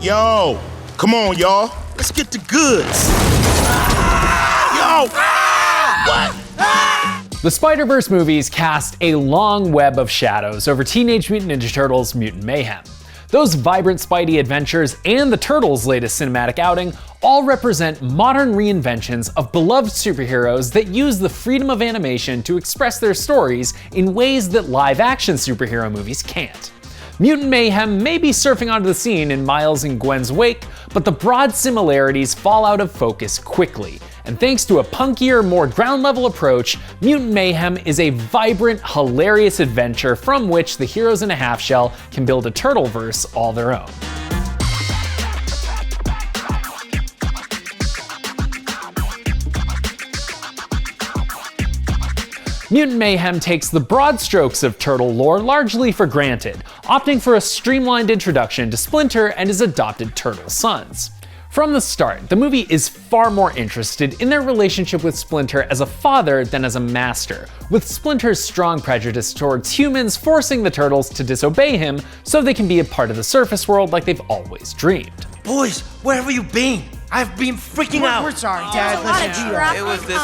Yo, come on, y'all. Let's get the goods. Yo! What? The Spider-Verse movies cast a long web of shadows over Teenage Mutant Ninja Turtles Mutant Mayhem. Those vibrant Spidey adventures and the Turtles' latest cinematic outing all represent modern reinventions of beloved superheroes that use the freedom of animation to express their stories in ways that live-action superhero movies can't. Mutant Mayhem may be surfing onto the scene in Miles and Gwen's wake, but the broad similarities fall out of focus quickly. And thanks to a punkier, more ground-level approach, Mutant Mayhem is a vibrant, hilarious adventure from which the heroes in a half-shell can build a Turtleverse all their own. Mutant Mayhem takes the broad strokes of Turtle lore largely for granted, opting for a streamlined introduction to Splinter and his adopted Turtle sons. From the start, the movie is far more interested in their relationship with Splinter as a father than as a master, with Splinter's strong prejudice towards humans forcing the Turtles to disobey him so they can be a part of the surface world like they've always dreamed. Boys, where have you been? I've been freaking out. We're sorry, Dad. It was this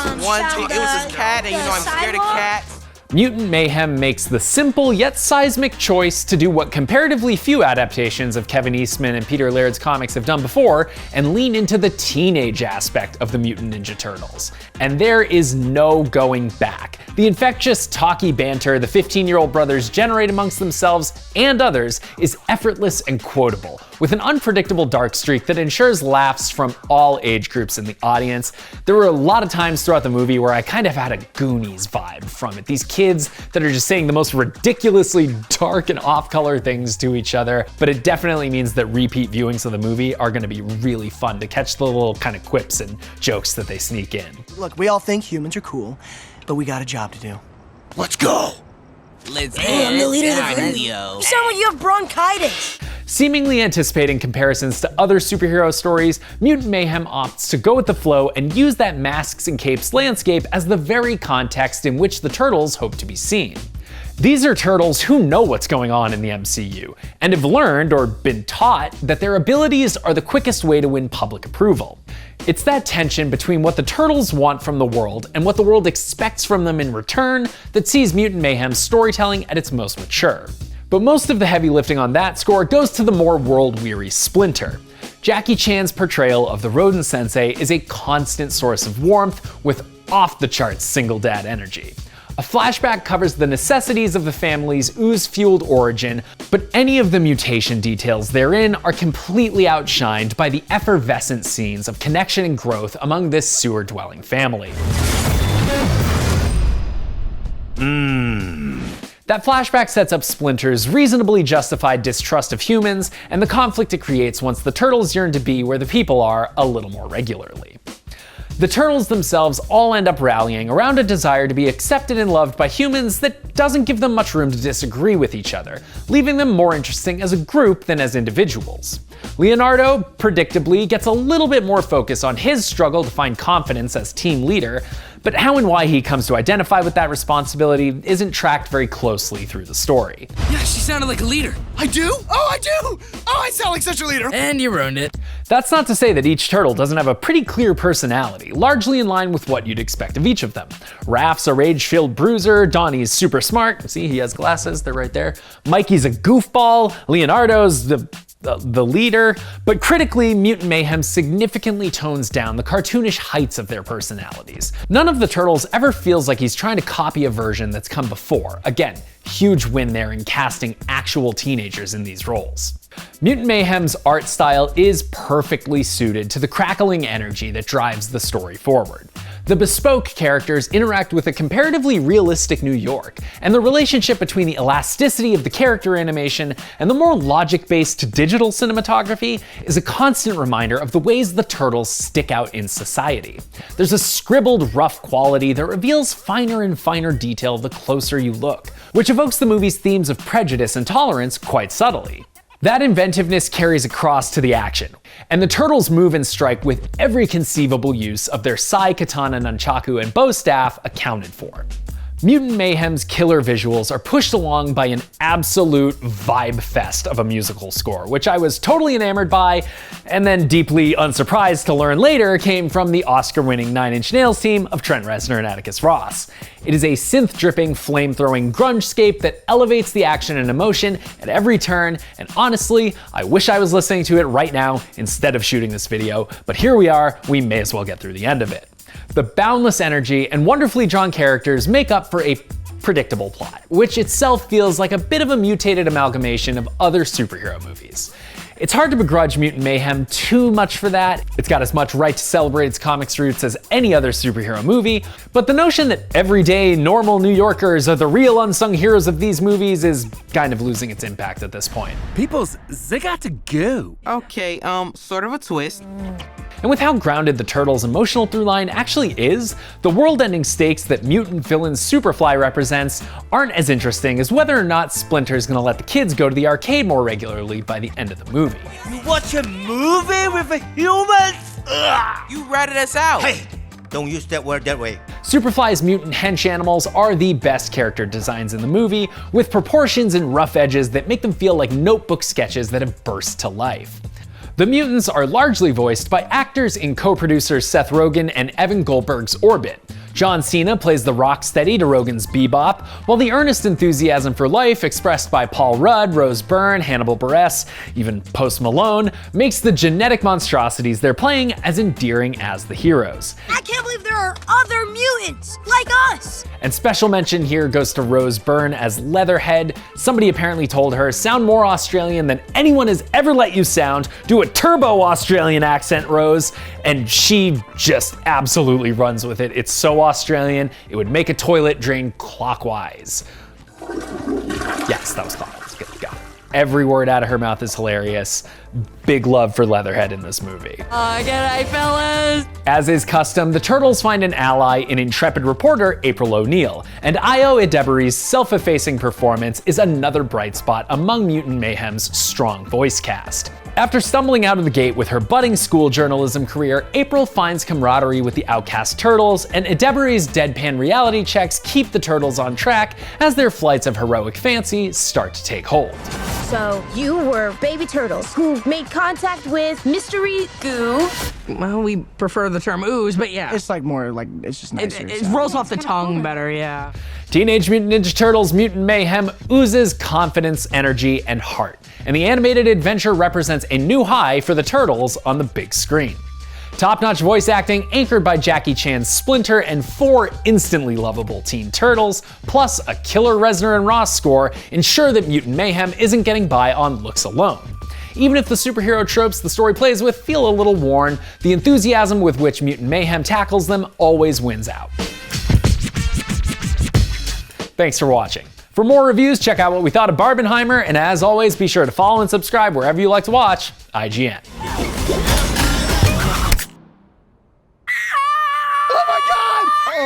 cat, and I'm scared of cats. Mutant Mayhem makes the simple yet seismic choice to do what comparatively few adaptations of Kevin Eastman and Peter Laird's comics have done before, and lean into the teenage aspect of the Mutant Ninja Turtles. And there is no going back. The infectious, talky banter the 15-year-old brothers generate amongst themselves and others is effortless and quotable, with an unpredictable dark streak that ensures laughs from all age groups in the audience. There were a lot of times throughout the movie where I kind of had a Goonies vibe from it. These kids that are just saying the most ridiculously dark and off-color things to each other, but it definitely means that repeat viewings of the movie are going to be really fun to catch the little kind of quips and jokes that they sneak in. Look, we all think humans are cool, but we got a job to do. Let's go. Let's go. Hey, I'm the leader of the group. You sound like you have bronchitis. Seemingly anticipating comparisons to other superhero stories, Mutant Mayhem opts to go with the flow and use that masks and capes landscape as the very context in which the Turtles hope to be seen. These are Turtles who know what's going on in the MCU, and have learned or been taught that their abilities are the quickest way to win public approval. It's that tension between what the Turtles want from the world and what the world expects from them in return that sees Mutant Mayhem's storytelling at its most mature. But most of the heavy lifting on that score goes to the more world-weary Splinter. Jackie Chan's portrayal of the rodent sensei is a constant source of warmth with off-the-charts single dad energy. A flashback covers the necessities of the family's ooze-fueled origin, but any of the mutation details therein are completely outshined by the effervescent scenes of connection and growth among this sewer-dwelling family. That flashback sets up Splinter's reasonably justified distrust of humans and the conflict it creates once the Turtles yearn to be where the people are a little more regularly. The Turtles themselves all end up rallying around a desire to be accepted and loved by humans that doesn't give them much room to disagree with each other, leaving them more interesting as a group than as individuals. Leonardo, predictably, gets a little bit more focus on his struggle to find confidence as team leader, but how and why he comes to identify with that responsibility isn't tracked very closely through the story. Yeah, she sounded like a leader. I do? Oh, I do! Oh, I sound like such a leader! And you ruined it. That's not to say that each turtle doesn't have a pretty clear personality, largely in line with what you'd expect of each of them. Raph's a rage-filled bruiser, Donnie's super smart, see he has glasses, they're right there. Mikey's a goofball, Leonardo's the leader, but critically, Mutant Mayhem significantly tones down the cartoonish heights of their personalities. None of the Turtles ever feels like he's trying to copy a version that's come before. Again, huge win there in casting actual teenagers in these roles. Mutant Mayhem's art style is perfectly suited to the crackling energy that drives the story forward. The bespoke characters interact with a comparatively realistic New York, and the relationship between the elasticity of the character animation and the more logic-based digital cinematography is a constant reminder of the ways the Turtles stick out in society. There's a scribbled, rough quality that reveals finer and finer detail the closer you look, which evokes the movie's themes of prejudice and tolerance quite subtly. That inventiveness carries across to the action, and the Turtles move and strike with every conceivable use of their sai, katana, nunchaku, and bow staff accounted for. Mutant Mayhem's killer visuals are pushed along by an absolute vibe fest of a musical score, which I was totally enamored by, and then deeply unsurprised to learn later came from the Oscar-winning Nine Inch Nails team of Trent Reznor and Ross. It is a synth-dripping, flame-throwing grunge-scape that elevates the action and emotion at every turn, and honestly, I wish I was listening to it right now instead of shooting this video, but here we are, we may as well get through the end of it. The boundless energy and wonderfully drawn characters make up for a predictable plot, which itself feels like a bit of a mutated amalgamation of other superhero movies. It's hard to begrudge Mutant Mayhem too much for that. It's got as much right to celebrate its comics roots as any other superhero movie, but the notion that everyday, normal New Yorkers are the real unsung heroes of these movies is kind of losing its impact at this point. People's, they got to go. Okay, sort of a twist. And with how grounded the Turtles' emotional throughline actually is, the world-ending stakes that mutant villain Superfly represents aren't as interesting as whether or not Splinter's gonna let the kids go to the arcade more regularly by the end of the movie. You watch a movie with a humans? Ugh. You ratted us out. Hey, don't use that word that way. Superfly's mutant hench animals are the best character designs in the movie, with proportions and rough edges that make them feel like notebook sketches that have burst to life. The mutants are largely voiced by actors in co-producers Seth Rogen and Evan Goldberg's Orbit. John Cena plays the rocksteady to Rogen's Bebop, while the earnest enthusiasm for life expressed by Paul Rudd, Rose Byrne, Hannibal Buress, even Post Malone, makes the genetic monstrosities they're playing as endearing as the heroes. I can't believe there are other mutants like us. And special mention here goes to Rose Byrne as Leatherhead. Somebody apparently told her, sound more Australian than anyone has ever let you sound, do a turbo Australian accent, Rose, and she just absolutely runs with it. It's so Australian, it would make a toilet drain clockwise. Yes, that was clockwise, good, go. Every word out of her mouth is hilarious. Big love for Leatherhead in this movie. G'day, fellas. As is custom, the Turtles find an ally in intrepid reporter April O'Neil, and Io Edebari's self-effacing performance is another bright spot among Mutant Mayhem's strong voice cast. After stumbling out of the gate with her budding school journalism career, April finds camaraderie with the outcast Turtles, and Edebari's deadpan reality checks keep the Turtles on track as their flights of heroic fancy start to take hold. So, you were baby turtles who made contact with mystery goo. Well, we prefer the term ooze, but yeah. It's like more like, it's just nicer. It rolls off the tongue better, yeah. Teenage Mutant Ninja Turtles Mutant Mayhem oozes confidence, energy, and heart, and the animated adventure represents a new high for the Turtles on the big screen. Top-notch voice acting anchored by Jackie Chan's Splinter and 4 instantly lovable teen turtles, plus a killer Reznor and Ross score ensure that Mutant Mayhem isn't getting by on looks alone. Even if the superhero tropes the story plays with feel a little worn, the enthusiasm with which Mutant Mayhem tackles them always wins out. Thanks for watching. For more reviews, check out what we thought of Barbenheimer, and as always, be sure to follow and subscribe wherever you like to watch IGN.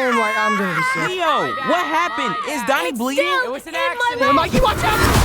Oh my, I'm gonna be sick. Leo, what happened? Is Donnie bleeding? It was an accident. Mikey, watch out!